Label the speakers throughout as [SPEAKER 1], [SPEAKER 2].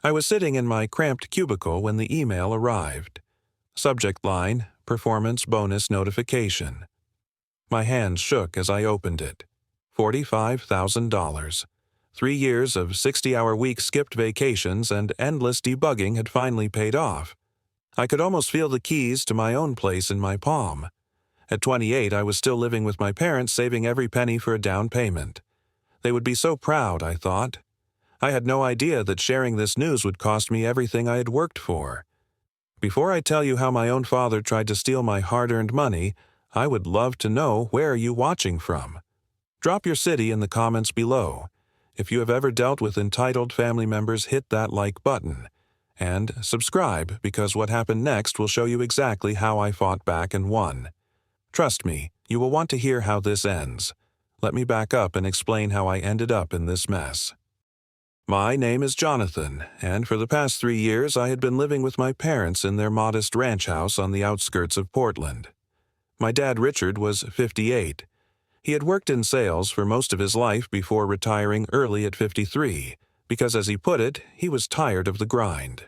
[SPEAKER 1] I was sitting in my cramped cubicle when the email arrived. Subject line, Performance Bonus Notification. My hands shook as I opened it. $45,000. 3 years of 60-hour-week skipped vacations and endless debugging had finally paid off. I could almost feel the keys to my own place in my palm. At 28, I was still living with my parents, saving every penny for a down payment. They would be so proud, I thought. I had no idea that sharing this news would cost me everything I had worked for. Before I tell you how my own father tried to steal my hard-earned money, I would love to know where you're watching from. Drop your city in the comments below. If you have ever dealt with entitled family members, hit that like button. And subscribe, because what happened next will show you exactly how I fought back and won. Trust me, you will want to hear how this ends. Let me back up and explain how I ended up in this mess. My name is Jonathan, and for the past 3 years I had been living with my parents in their modest ranch house on the outskirts of Portland. My dad Richard was 58. He had worked in sales for most of his life before retiring early at 53, because as he put it, he was tired of the grind.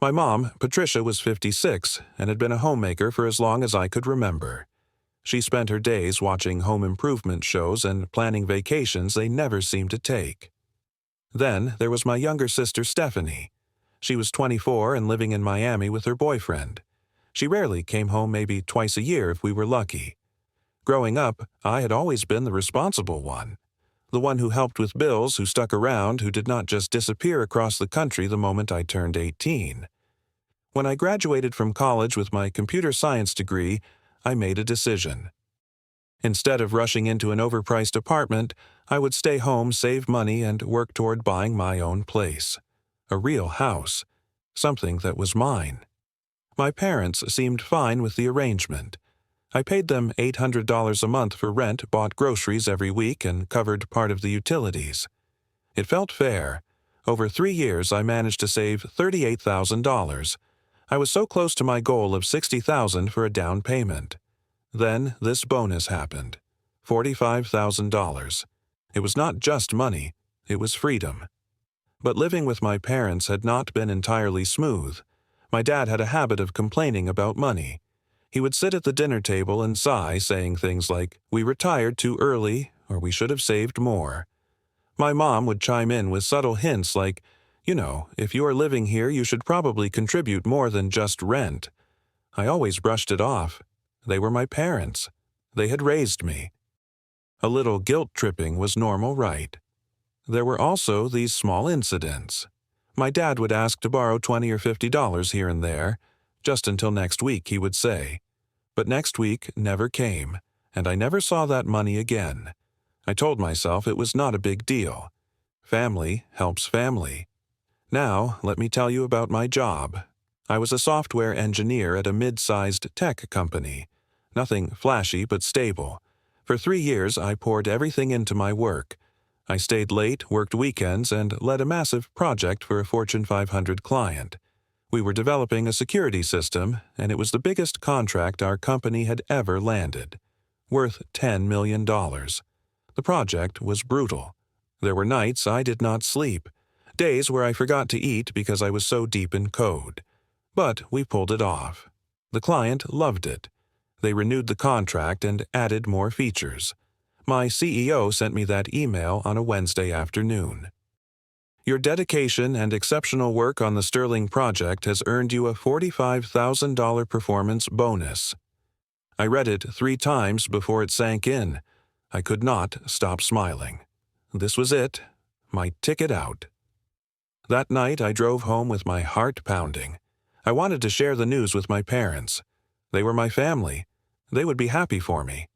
[SPEAKER 1] My mom, Patricia, was 56 and had been a homemaker for as long as I could remember. She spent her days watching home improvement shows and planning vacations they never seemed to take. Then there was my younger sister Stephanie. She was 24 and living in Miami with her boyfriend. She rarely came home, maybe twice a year if we were lucky. Growing up, I had always been the responsible one. The one who helped with bills, who stuck around, who did not just disappear across the country the moment I turned 18. When I graduated from college with my computer science degree, I made a decision. Instead of rushing into an overpriced apartment, I would stay home, save money, and work toward buying my own place. A real house. Something that was mine. My parents seemed fine with the arrangement. I paid them $800 a month for rent, bought groceries every week, and covered part of the utilities. It felt fair. Over 3 years, I managed to save $38,000. I was so close to my goal of $60,000 for a down payment. Then this bonus happened. $45,000. It was not just money, it was freedom. But living with my parents had not been entirely smooth. My dad had a habit of complaining about money. He would sit at the dinner table and sigh, saying things like, "We retired too early," or "We should have saved more." My mom would chime in with subtle hints like, "You know, if you are living here, you should probably contribute more than just rent." I always brushed it off. They were my parents. They had raised me. A little guilt-tripping was normal, right? There were also these small incidents. My dad would ask to borrow $20 or $50 here and there, just until next week, he would say. But next week never came, and I never saw that money again. I told myself it was not a big deal. Family helps family. Now, let me tell you about my job. I was a software engineer at a mid-sized tech company. Nothing flashy but stable. For 3 years, I poured everything into my work. I stayed late, worked weekends, and led a massive project for a Fortune 500 client. We were developing a security system, and it was the biggest contract our company had ever landed, worth $10 million. The project was brutal. There were nights I did not sleep, days where I forgot to eat because I was so deep in code. But we pulled it off. The client loved it. They renewed the contract and added more features. My CEO sent me that email on a Wednesday afternoon. Your dedication and exceptional work on the Sterling project has earned you a $45,000 performance bonus. I read it 3 times before it sank in. I could not stop smiling. This was it, my ticket out. That night I drove home with my heart pounding. I wanted to share the news with my parents. They were my family. They would be happy for me.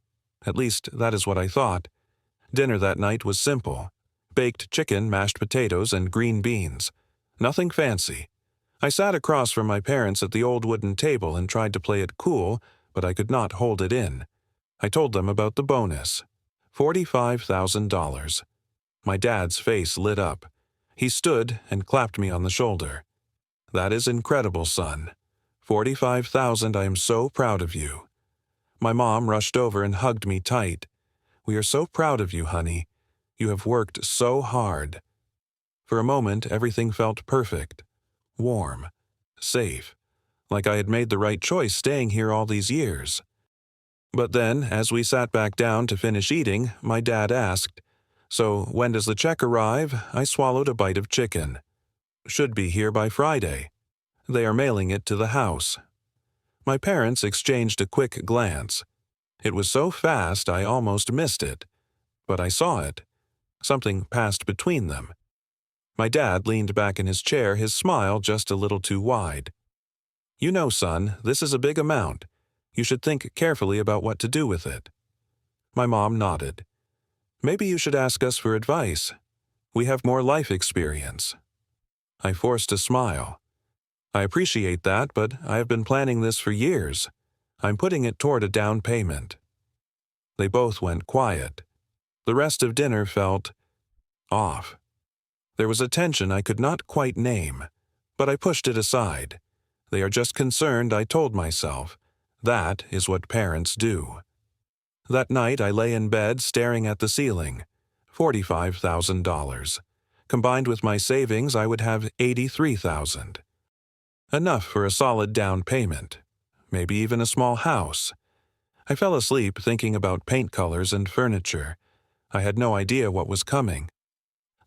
[SPEAKER 1] At least, that is what I thought. Dinner that night was simple. Baked chicken, mashed potatoes, and green beans. Nothing fancy. I sat across from my parents at the old wooden table and tried to play it cool, but I could not hold it in. I told them about the bonus. $45,000. My dad's face lit up. He stood and clapped me on the shoulder. "That is incredible, son. 45,000, I am so proud of you." My mom rushed over and hugged me tight. "We are so proud of you, honey. You have worked so hard." For a moment, everything felt perfect, warm, safe, like I had made the right choice staying here all these years. But then, as we sat back down to finish eating, my dad asked, "So when does the check arrive?" I swallowed a bite of chicken. "Should be here by Friday. They are mailing it to the house." My parents exchanged a quick glance. It was so fast I almost missed it. But I saw it. Something passed between them. My dad leaned back in his chair, his smile just a little too wide. "You know, son, this is a big amount. You should think carefully about what to do with it." My mom nodded. "Maybe you should ask us for advice. We have more life experience." I forced a smile. "I appreciate that, but I have been planning this for years. I'm putting it toward a down payment." They both went quiet. The rest of dinner felt off. There was a tension I could not quite name, but I pushed it aside. They are just concerned, I told myself. That is what parents do. That night I lay in bed staring at the ceiling. $45,000. Combined with my savings, I would have $83,000. Enough for a solid down payment. Maybe even a small house. I fell asleep thinking about paint colors and furniture. I had no idea what was coming.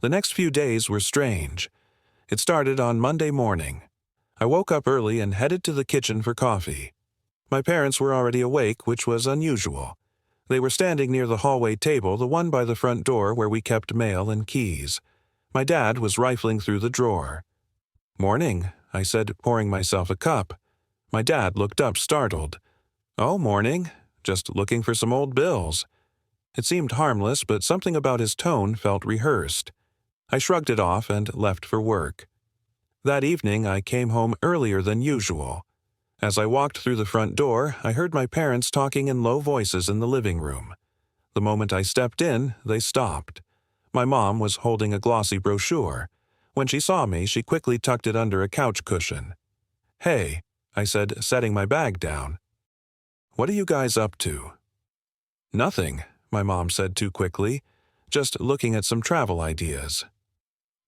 [SPEAKER 1] The next few days were strange. It started on Monday morning. I woke up early and headed to the kitchen for coffee. My parents were already awake, which was unusual. They were standing near the hallway table, the one by the front door where we kept mail and keys. My dad was rifling through the drawer. "Morning," I said, pouring myself a cup. My dad looked up, startled. "Oh, morning. Just looking for some old bills." It seemed harmless, but something about his tone felt rehearsed. I shrugged it off and left for work. That evening, I came home earlier than usual. As I walked through the front door, I heard my parents talking in low voices in the living room. The moment I stepped in, they stopped. My mom was holding a glossy brochure. When she saw me, she quickly tucked it under a couch cushion. "Hey," I said, setting my bag down. "What are you guys up to?" "Nothing," my mom said too quickly. "Just looking at some travel ideas."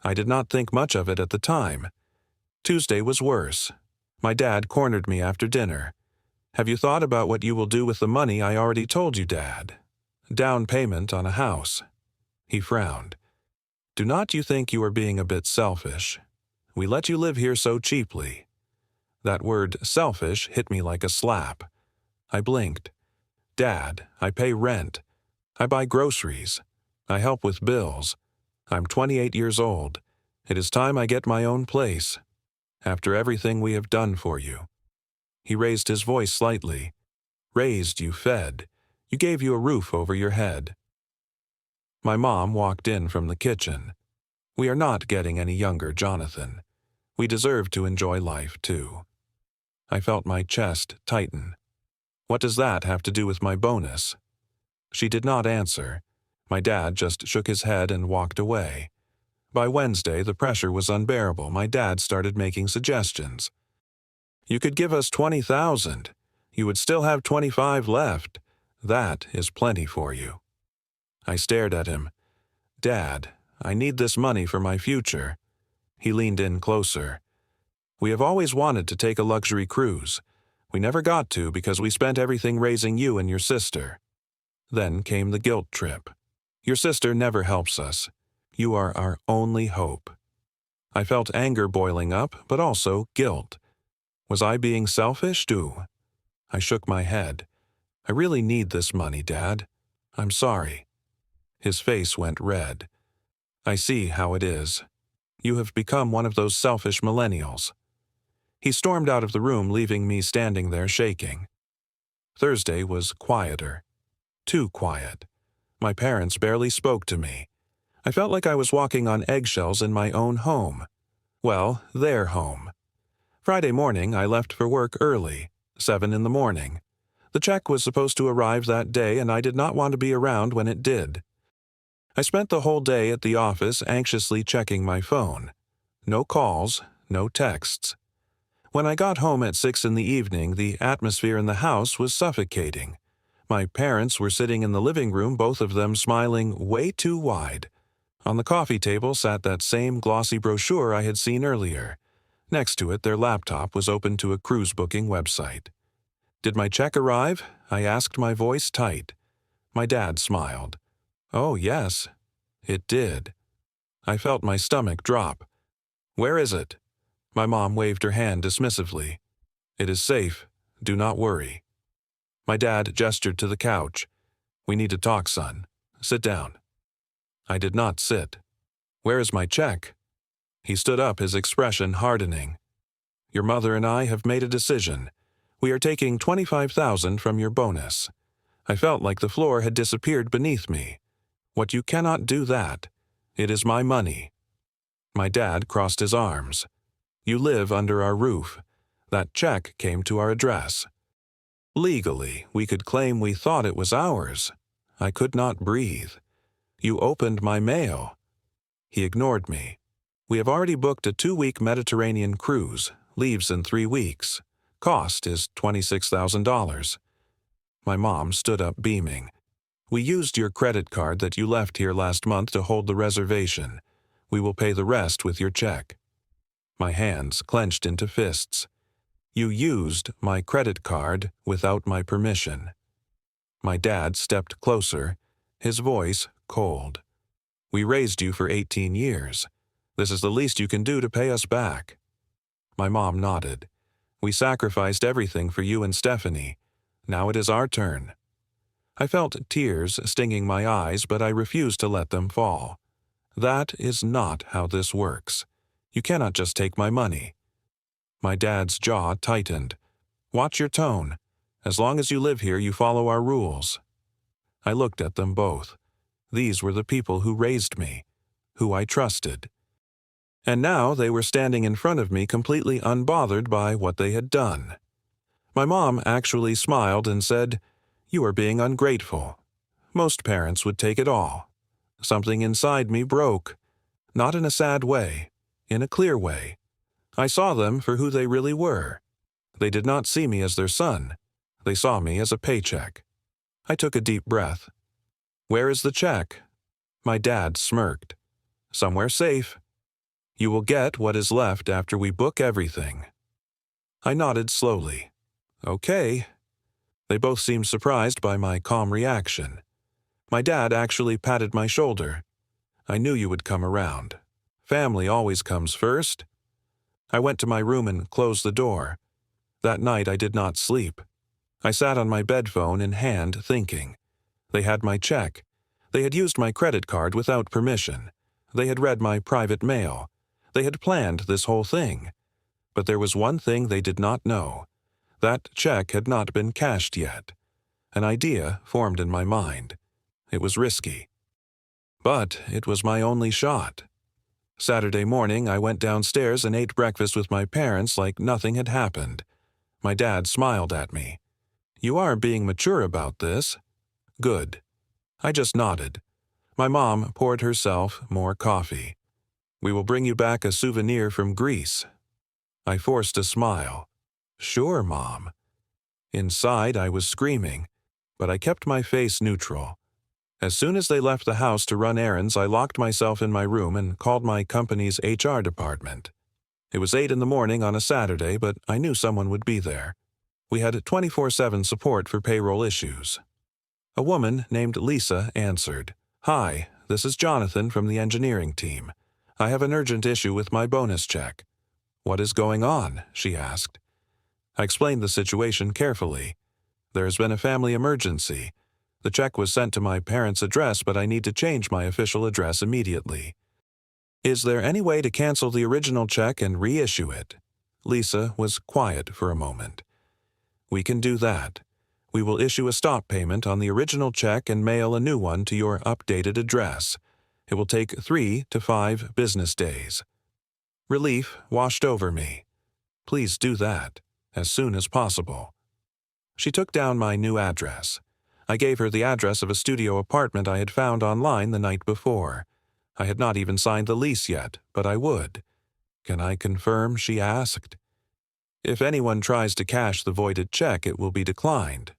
[SPEAKER 1] I did not think much of it at the time. Tuesday was worse. My dad cornered me after dinner. "Have you thought about what you will do with the money I already told you, Dad? Down payment on a house." He frowned. "Do not you think you are being a bit selfish? We let you live here so cheaply." That word selfish hit me like a slap. I blinked. "Dad, I pay rent. I buy groceries. I help with bills. I'm 28 years old. It is time I get my own place. After everything we have done for you." He raised his voice slightly. "Raised you, fed. You gave you a roof over your head." My mom walked in from the kitchen. "We are not getting any younger, Jonathan. We deserve to enjoy life, too." I felt my chest tighten. "What does that have to do with my bonus?" She did not answer. My dad just shook his head and walked away. By Wednesday, the pressure was unbearable. My dad started making suggestions. "You could give us $20,000. You would still have 25 left. That is plenty for you." I stared at him. "Dad, I need this money for my future." He leaned in closer. "We have always wanted to take a luxury cruise. We never got to because we spent everything raising you and your sister." Then came the guilt trip. "Your sister never helps us. You are our only hope." I felt anger boiling up, but also guilt. Was I being selfish, too? I shook my head. "I really need this money, Dad. I'm sorry." His face went red. "I see how it is. You have become one of those selfish millennials." He stormed out of the room, leaving me standing there shaking. Thursday was quieter. Too quiet. My parents barely spoke to me. I felt like I was walking on eggshells in my own home. Well, their home. Friday morning, I left for work early, 7 in the morning. The check was supposed to arrive that day, and I did not want to be around when it did. I spent the whole day at the office anxiously checking my phone. No calls, no texts. When I got home at 6 in the evening, the atmosphere in the house was suffocating. My parents were sitting in the living room, both of them smiling way too wide. On the coffee table sat that same glossy brochure I had seen earlier. Next to it, their laptop was open to a cruise booking website. "Did my check arrive?" I asked, my voice tight. My dad smiled. "Oh, yes, it did." I felt my stomach drop. "Where is it?" My mom waved her hand dismissively. "It is safe. Do not worry." My dad gestured to the couch. "We need to talk, son. Sit down." I did not sit. "Where is my check?" He stood up, his expression hardening. "Your mother and I have made a decision. We are taking $25,000 from your bonus." I felt like the floor had disappeared beneath me. "What, you cannot do that. It is my money." My dad crossed his arms. "You live under our roof. That check came to our address. Legally, we could claim we thought it was ours." I could not breathe. "You opened my mail." He ignored me. "We have already booked a 2-week Mediterranean cruise. Leaves in 3 weeks. Cost is $26,000. My mom stood up beaming. "We used your credit card that you left here last month to hold the reservation. We will pay the rest with your check." My hands clenched into fists. "You used my credit card without my permission." My dad stepped closer, his voice cold. "We raised you for 18 years. This is the least you can do to pay us back." My mom nodded. "We sacrificed everything for you and Stephanie. Now it is our turn." I felt tears stinging my eyes, but I refused to let them fall. "That is not how this works. You cannot just take my money." My dad's jaw tightened. "Watch your tone. As long as you live here, you follow our rules." I looked at them both. These were the people who raised me, who I trusted. And now they were standing in front of me completely unbothered by what they had done. My mom actually smiled and said, "You are being ungrateful. Most parents would take it all." Something inside me broke. Not in a sad way, in a clear way. I saw them for who they really were. They did not see me as their son. They saw me as a paycheck. I took a deep breath. "Where is the check?" My dad smirked. "Somewhere safe. You will get what is left after we book everything." I nodded slowly. "Okay." They both seemed surprised by my calm reaction. My dad actually patted my shoulder. "I knew you would come around. Family always comes first." I went to my room and closed the door. That night I did not sleep. I sat on my bed, phone in hand, thinking. They had my check. They had used my credit card without permission. They had read my private mail. They had planned this whole thing. But there was one thing they did not know. That check had not been cashed yet. An idea formed in my mind. It was risky. But it was my only shot. Saturday morning, I went downstairs and ate breakfast with my parents like nothing had happened. My dad smiled at me. "You are being mature about this." "Good." I just nodded. My mom poured herself more coffee. "We will bring you back a souvenir from Greece." I forced a smile. "Sure, Mom." Inside, I was screaming, but I kept my face neutral. As soon as they left the house to run errands, I locked myself in my room and called my company's HR department. It was 8 in the morning on a Saturday, but I knew someone would be there. We had 24/7 support for payroll issues. A woman named Lisa answered. "Hi, this is Jonathan from the engineering team. I have an urgent issue with my bonus check." "What is going on?" she asked. I explained the situation carefully. "There has been a family emergency. The check was sent to my parents' address, but I need to change my official address immediately. Is there any way to cancel the original check and reissue it?" Lisa was quiet for a moment. "We can do that. We will issue a stop payment on the original check and mail a new one to your updated address. It will take 3 to 5 business days." Relief washed over me. "Please do that, as soon as possible." She took down my new address. I gave her the address of a studio apartment I had found online the night before. I had not even signed the lease yet, but I would. "Can I confirm?" she asked. "If anyone tries to cash the voided check, it will be declined."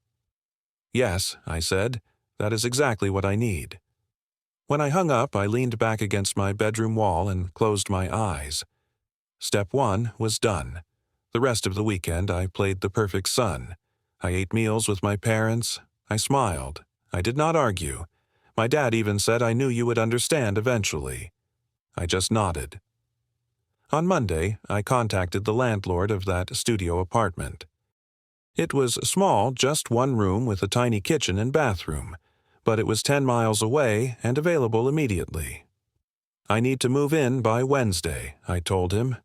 [SPEAKER 1] "Yes," I said. "That is exactly what I need." When I hung up, I leaned back against my bedroom wall and closed my eyes. Step 1 was done. The rest of the weekend, I played the perfect son. I ate meals with my parents. I smiled. I did not argue. My dad even said, "I knew you would understand eventually." I just nodded. On Monday, I contacted the landlord of that studio apartment. It was small, just one room with a tiny kitchen and bathroom, but it was 10 miles away and available immediately. "I need to move in by Wednesday," I told him.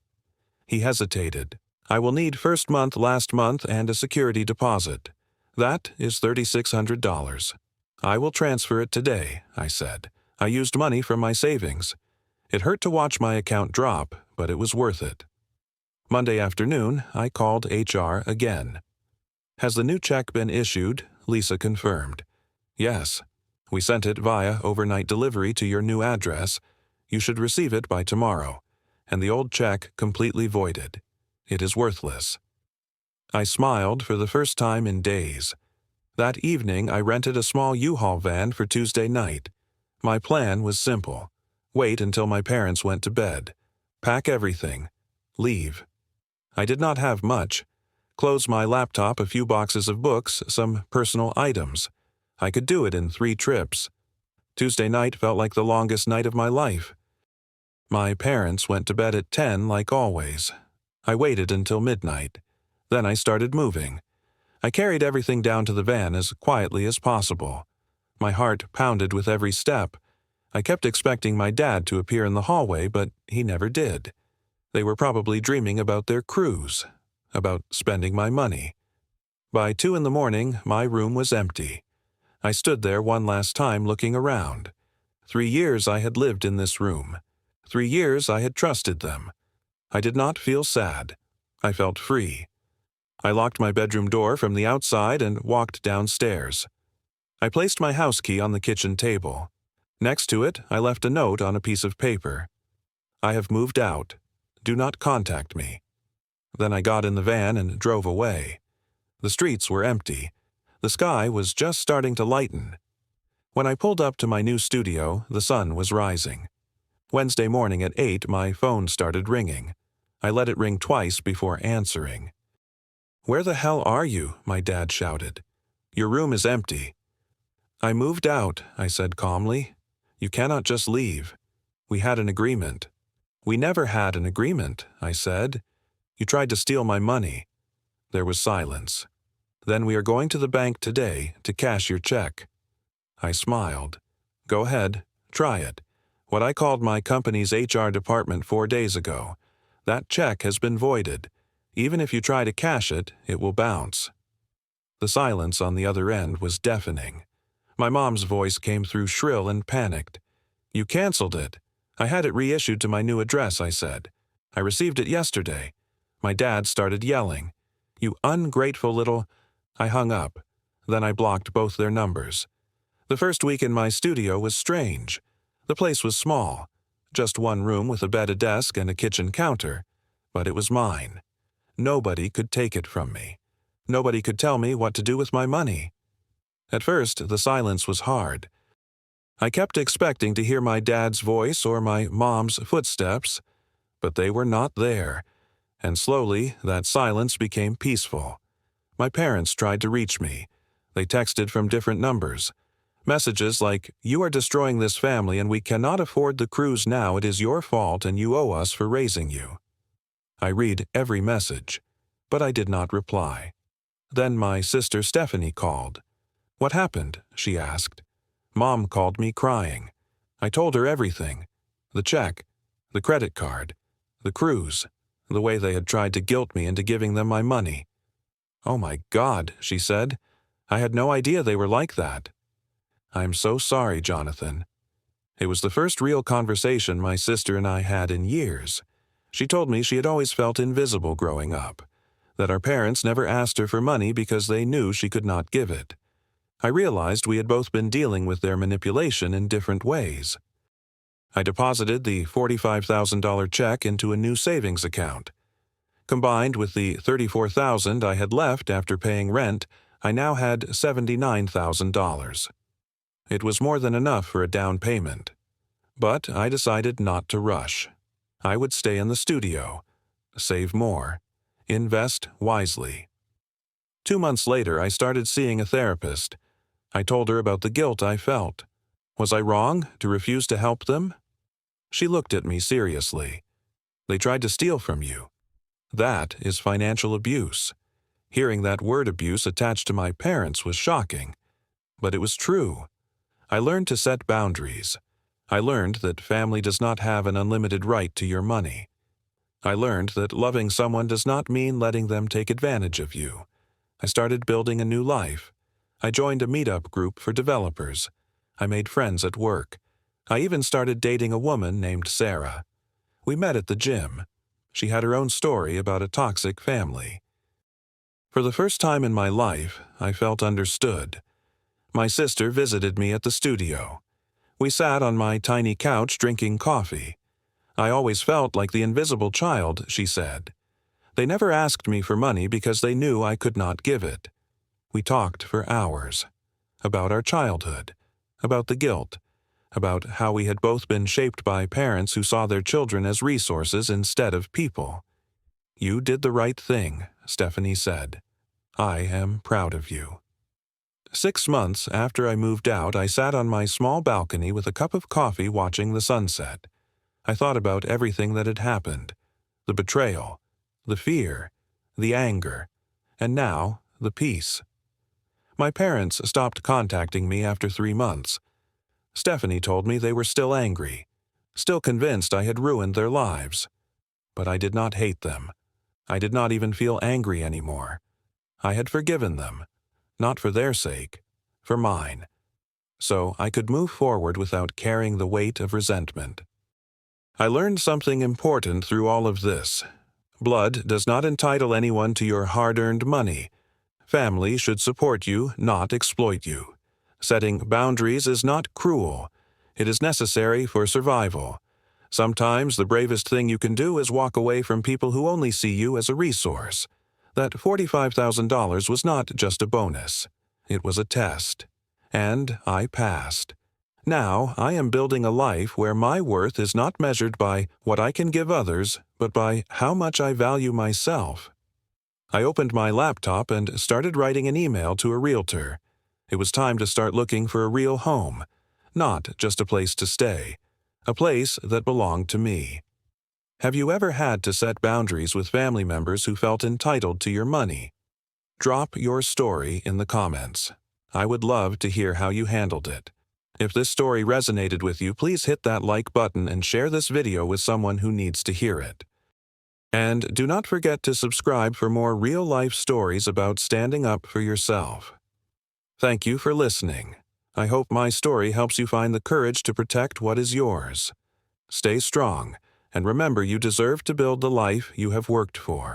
[SPEAKER 1] He hesitated. "I will need first month last month and a security deposit. That is $3,600. "I will transfer it today," I said. "I used money from my savings. It hurt to watch my account drop, but it was worth it." Monday afternoon, I called HR again. "Has the new check been issued?" Lisa confirmed. "Yes. We sent it via overnight delivery to your new address. You should receive it by tomorrow. And the old check completely voided. It is worthless." I smiled for the first time in days. That evening, I rented a small U-Haul van for Tuesday night. My plan was simple. Wait until my parents went to bed. Pack everything. Leave. I did not have much. Clothes, my laptop, a few boxes of books, some personal items. I could do it in 3 trips. Tuesday night felt like the longest night of my life. My parents went to bed at 10 like always. I waited until midnight. Then I started moving. I carried everything down to the van as quietly as possible. My heart pounded with every step. I kept expecting my dad to appear in the hallway, but he never did. They were probably dreaming about their cruise, about spending my money. By 2 in the morning, my room was empty. I stood there one last time looking around. 3 years I had lived in this room. 3 years I had trusted them. I did not feel sad. I felt free. I locked my bedroom door from the outside and walked downstairs. I placed my house key on the kitchen table. Next to it, I left a note on a piece of paper. "I have moved out. Do not contact me." Then I got in the van and drove away. The streets were empty. The sky was just starting to lighten. When I pulled up to my new studio, the sun was rising. Wednesday morning at 8, my phone started ringing. I let it ring twice before answering. "Where the hell are you?" my dad shouted. "Your room is empty." "I moved out," I said calmly. "You cannot just leave. We had an agreement." "We never had an agreement," I said. "You tried to steal my money." There was silence. "Then we are going to the bank today to cash your check." I smiled. "Go ahead. Try it. What I called my company's HR department 4 days ago. That check has been voided. Even if you try to cash it, it will bounce." The silence on the other end was deafening. My mom's voice came through shrill and panicked. "You canceled it." "I had it reissued to my new address," I said. "I received it yesterday." My dad started yelling. "You ungrateful little—" I hung up. Then I blocked both their numbers. The first week in my studio was strange. The place was small. Just one room with a bed, a desk, and a kitchen counter. But it was mine. Nobody could take it from me. Nobody could tell me what to do with my money. At first, the silence was hard. I kept expecting to hear my dad's voice or my mom's footsteps, but they were not there, and slowly that silence became peaceful. My parents tried to reach me. They texted from different numbers. Messages like, "You are destroying this family and we cannot afford the cruise now. It is your fault and you owe us for raising you." I read every message, but I did not reply. Then my sister Stephanie called. "What happened?" she asked. Mom called me crying. I told her everything. The check, the credit card, the cruise, the way they had tried to guilt me into giving them my money. "Oh my God," she said. "I had no idea they were like that." "I'm so sorry, Jonathan." It was the first real conversation my sister and I had in years. She told me she had always felt invisible growing up, that our parents never asked her for money because they knew she could not give it. I realized we had both been dealing with their manipulation in different ways. I deposited the $45,000 check into a new savings account. Combined with the $34,000 I had left after paying rent, I now had $79,000. It was more than enough for a down payment. But I decided not to rush. I would stay in the studio, save more, invest wisely. 2 months later, I started seeing a therapist. I told her about the guilt I felt. Was I wrong to refuse to help them? She looked at me seriously. They tried to steal from you. That is financial abuse. Hearing that word abuse attached to my parents was shocking, but it was true. I learned to set boundaries. I learned that family does not have an unlimited right to your money. I learned that loving someone does not mean letting them take advantage of you. I started building a new life. I joined a meetup group for developers. I made friends at work. I even started dating a woman named Sarah. We met at the gym. She had her own story about a toxic family. For the first time in my life, I felt understood. My sister visited me at the studio. We sat on my tiny couch drinking coffee. I always felt like the invisible child, she said. They never asked me for money because they knew I could not give it. We talked for hours. About our childhood. About the guilt. About how we had both been shaped by parents who saw their children as resources instead of people. You did the right thing, Stephanie said. I am proud of you. 6 months after I moved out, I sat on my small balcony with a cup of coffee watching the sunset. I thought about everything that had happened. The betrayal, the fear, the anger, and now the peace. My parents stopped contacting me after 3 months. Stephanie told me they were still angry, still convinced I had ruined their lives. But I did not hate them. I did not even feel angry anymore. I had forgiven them, not for their sake, for mine. So I could move forward without carrying the weight of resentment. I learned something important through all of this. Blood does not entitle anyone to your hard-earned money. Family should support you, not exploit you. Setting boundaries is not cruel. It is necessary for survival. Sometimes the bravest thing you can do is walk away from people who only see you as a resource. That $45,000 was not just a bonus. It was a test. And I passed. Now I am building a life where my worth is not measured by what I can give others, but by how much I value myself. I opened my laptop and started writing an email to a realtor. It was time to start looking for a real home, not just a place to stay, a place that belonged to me. Have you ever had to set boundaries with family members who felt entitled to your money? Drop your story in the comments. I would love to hear how you handled it. If this story resonated with you, please hit that like button and share this video with someone who needs to hear it. And do not forget to subscribe for more real-life stories about standing up for yourself. Thank you for listening. I hope my story helps you find the courage to protect what is yours. Stay strong, and remember you deserve to build the life you have worked for.